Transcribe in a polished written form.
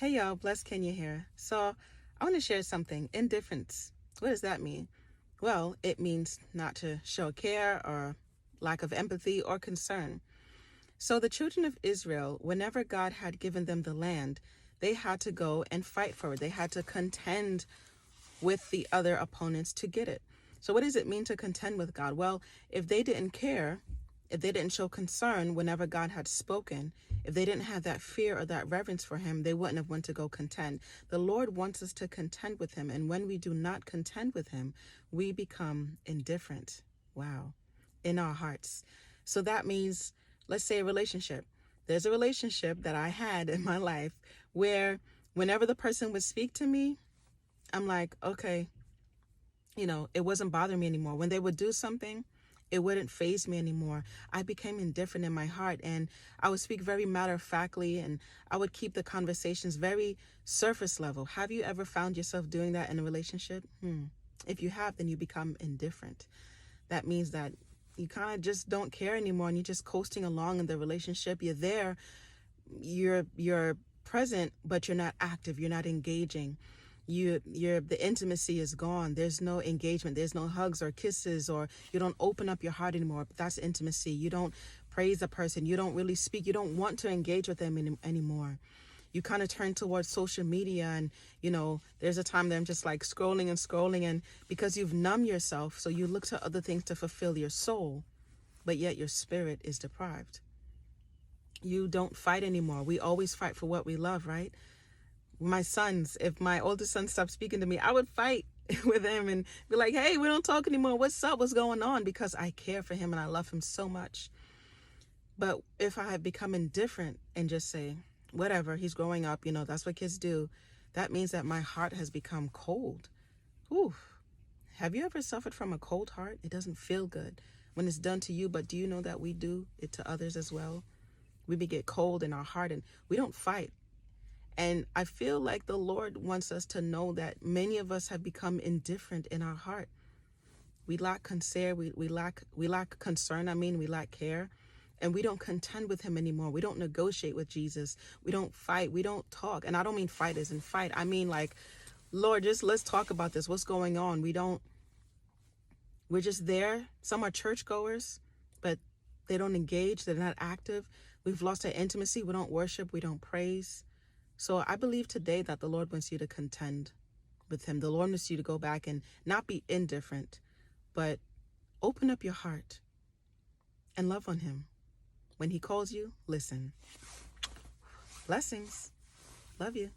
Hey y'all, Bless Kenya here. So I want to share something. Indifference. What does that mean? Well, it means not to show care or lack of empathy or concern. So the children of Israel, whenever God had given them the land, they had to go and fight for it. They had to contend with the other opponents to get it. So what does it mean to contend with God? Well, if they didn't care, if they didn't show concern whenever God had spoken, if they didn't have that fear or that reverence for him, they wouldn't have went to go contend. The Lord wants us to contend with him. And when we do not contend with him, we become indifferent. Wow. In our hearts. So that means, let's say a relationship. There's a relationship that I had in my life where whenever the person would speak to me, I'm like, okay, it wasn't bothering me anymore. When they would do something, it wouldn't faze me anymore. I became indifferent in my heart, and I would speak very matter-of-factly, and I would keep the conversations very surface level. Have you ever found yourself doing that in a relationship? If you have, then you become indifferent. That means that you kind of just don't care anymore, and you're just coasting along in the relationship. You're there, you're present, but you're not active. You're not engaging. The intimacy is gone. There's no engagement. There's no hugs or kisses, or you don't open up your heart anymore. That's intimacy. You don't praise the person. You don't really speak. You don't want to engage with them anymore. You kind of turn towards social media, and there's a time that I'm just like scrolling and scrolling, and because you've numbed yourself, so you look to other things to fulfill your soul, but yet your spirit is deprived. You don't fight anymore. We always fight for what we love, right? My sons, if my oldest son stopped speaking to me, I would fight with him and be like, hey, we don't talk anymore. What's up? What's going on? Because I care for him and I love him so much. But if I have become indifferent and just say, whatever, he's growing up, that's what kids do, that means that my heart has become cold. Oof. Have you ever suffered from a cold heart? It doesn't feel good when it's done to you, but do you know that we do it to others as well? We get cold in our heart and we don't fight. And I feel like the Lord wants us to know that many of us have become indifferent in our heart. We lack concern, we lack concern, we lack care, and we don't contend with him anymore. We don't negotiate with Jesus. We don't fight, we don't talk. And I don't mean fight as in fight. I mean like, Lord, just let's talk about this. What's going on? We're just there. Some are churchgoers, but they don't engage, they're not active. We've lost our intimacy. We don't worship, we don't praise. So I believe today that the Lord wants you to contend with him. The Lord wants you to go back and not be indifferent, but open up your heart and love on him. When he calls you, listen. Blessings. Love you.